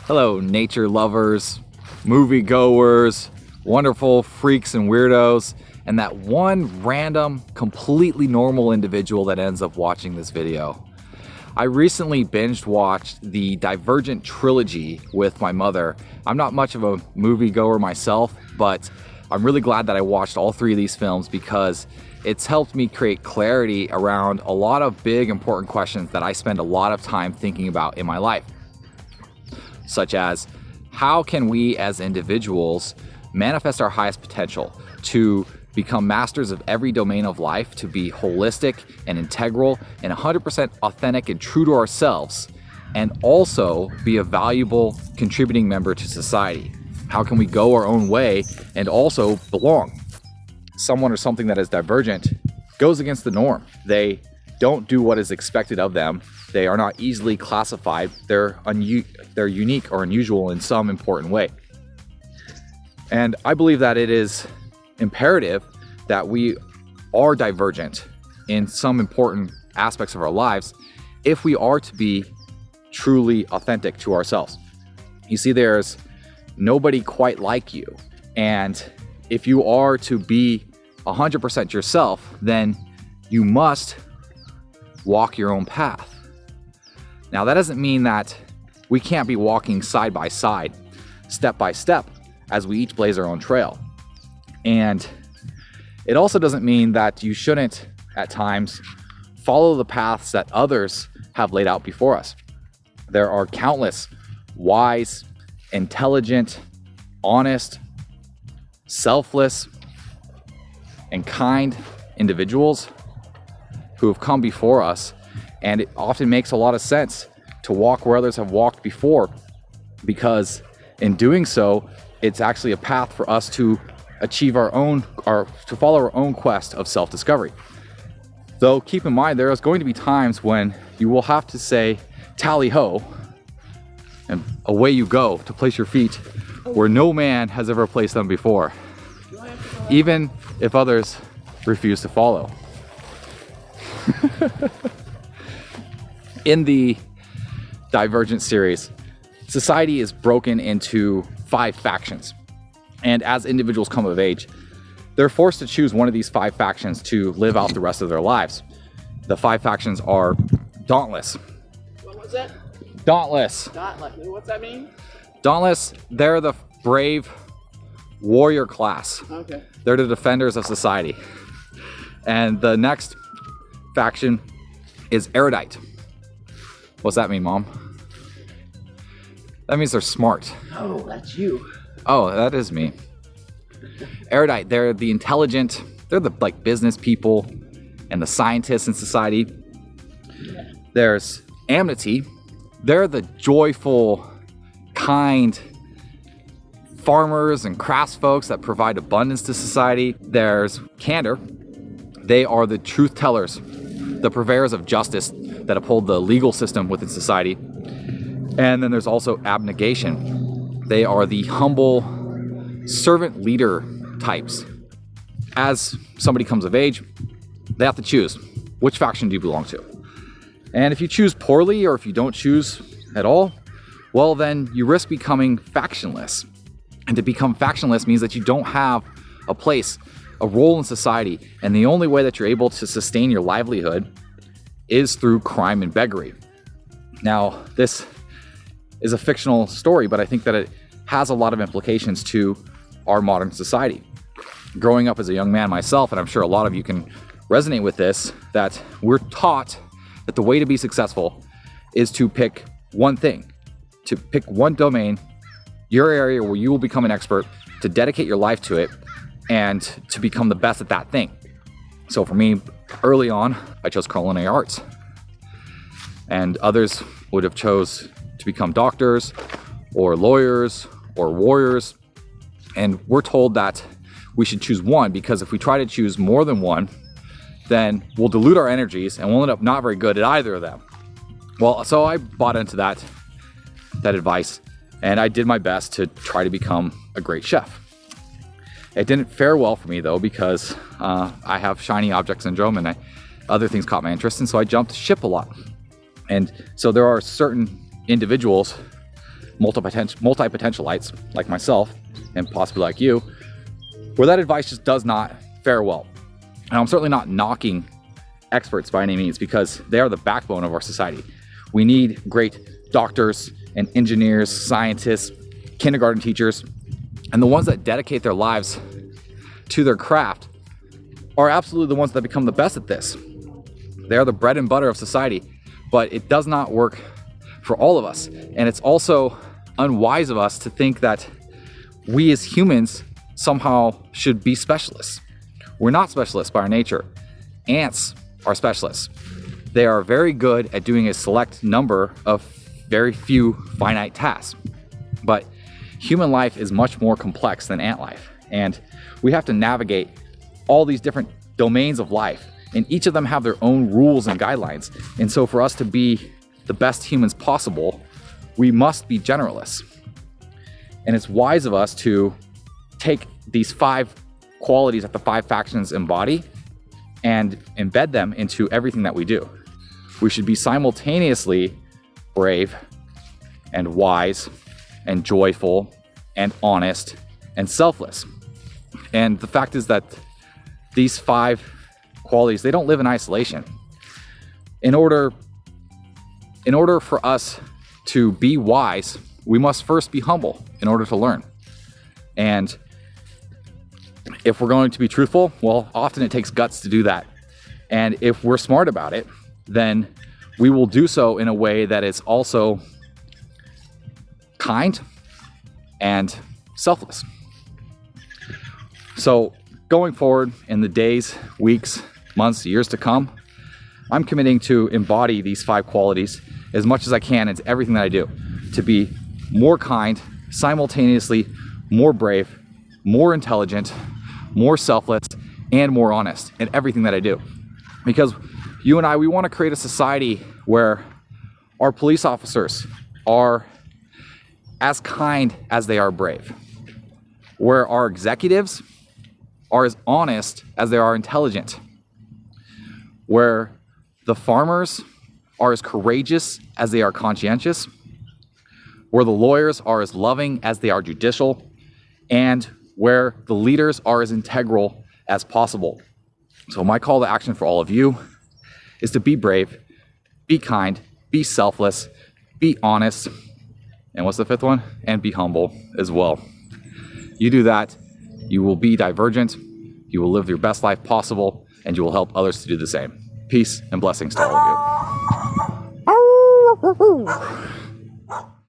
Hello, nature lovers, movie goers, wonderful freaks and weirdos, and that one random, completely normal individual that ends up watching this video. I recently binge watched the Divergent trilogy with my mother. I'm not much of a movie goer myself, but I'm really glad that I watched all three of these films because it's helped me create clarity around a lot of big, important questions that I spend a lot of time thinking about in my life. Such as, how can we as individuals manifest our highest potential to become masters of every domain of life, to be holistic and integral and 100% authentic and true to ourselves, and also be a valuable contributing member to society? How can we go our own way and also belong? Someone or something that is divergent goes against the norm. They don't do what is expected of them. They are not easily classified. They're unique or unusual in some important way. And I believe that it is imperative that we are divergent in some important aspects of our lives if we are to be truly authentic to ourselves. You see, there's nobody quite like you. And if you are to be 100% yourself, then you must walk your own path. Now, that doesn't mean that we can't be walking side by side, step by step, as we each blaze our own trail. And it also doesn't mean that you shouldn't, at times, follow the paths that others have laid out before us. There are countless wise, intelligent, honest, selfless, and kind individuals who have come before us, and it often makes a lot of sense to walk where others have walked before, because in doing so, it's actually a path for us to achieve our own, or to follow our own quest of self-discovery. Though keep in mind, there is going to be times when you will have to say, tally ho, and away you go to place your feet where no man has ever placed them before, even if others refuse to follow. In the Divergent series, society is broken into 5 factions. And as individuals come of age, they're forced to choose one of these 5 factions to live out the rest of their lives. The 5 factions are Dauntless. What was that? Dauntless. Dauntless. What's that mean? Dauntless, they're the brave warrior class. Okay. They're the defenders of society. And the next faction is Erudite. What's that mean, Mom? That means they're smart. Oh, that's you. Oh, that is me. Erudite, they're the intelligent, they're the business people and the scientists in society. Yeah. There's Amity, they're the joyful, kind farmers and crafts folks that provide abundance to society. There's Candor, they are the truth tellers, the purveyors of justice that uphold the legal system within society. And then there's also Abnegation. They are the humble servant leader types. As somebody comes of age, they have to choose, which faction do you belong to? And if you choose poorly, or if you don't choose at all, well, then you risk becoming factionless. And to become factionless means that you don't have a place, a role in society, and the only way that you're able to sustain your livelihood is through crime and beggary. Now, this is a fictional story, but I think that it has a lot of implications to our modern society. Growing up as a young man myself, and I'm sure a lot of you can resonate with this, that we're taught that the way to be successful is to pick one thing, to pick one domain, your area where you will become an expert, to dedicate your life to it, and to become the best at that thing. So for me, early on, I chose culinary arts. And others would have chose to become doctors or lawyers or warriors. And we're told that we should choose one, because if we try to choose more than one, then we'll dilute our energies and we'll end up not very good at either of them. Well, so I bought into that advice, and I did my best to try to become a great chef. It didn't fare well for me though, because I have shiny object syndrome, and other things caught my interest, and so I jumped ship a lot. And so there are certain individuals multi-potentialites like myself and possibly like you, where that advice just does not fare well. And I'm certainly not knocking experts by any means, because they are the backbone of our society. We need great doctors and engineers, scientists, kindergarten teachers, and the ones that dedicate their lives to their craft are absolutely the ones that become the best at this. They are the bread and butter of society, but it does not work for all of us. And it's also unwise of us to think that we as humans somehow should be specialists. We're not specialists by our nature. Ants are specialists. They are very good at doing a select number of very few finite tasks. But human life is much more complex than ant life. And we have to navigate all these different domains of life. And each of them have their own rules and guidelines. And so for us to be the best humans possible, we must be generalists. And it's wise of us to take these 5 qualities that the 5 factions embody and embed them into everything that we do. We should be simultaneously brave and wise and joyful and honest and selfless. And the fact is that these 5 qualities, they don't live in isolation. In order for us to be wise, we must first be humble in order to learn. And if we're going to be truthful, well, often it takes guts to do that. And if we're smart about it, then we will do so in a way that is also kind and selfless. So going forward in the days, weeks, months, years to come, I'm committing to embody these 5 qualities as much as I can into everything that I do, to be more kind, simultaneously more brave, more intelligent, more selfless, and more honest in everything that I do. Because you and I, we want to create a society where our police officers are as kind as they are brave, where our executives are as honest as they are intelligent, where the farmers are as courageous as they are conscientious, where the lawyers are as loving as they are judicial, and where the leaders are as integral as possible. So my call to action for all of you is to be brave, be kind, be selfless, be honest, and what's the 5th one? And be humble as well. You do that, you will be divergent, you will live your best life possible, and you will help others to do the same. Peace and blessings to all of you.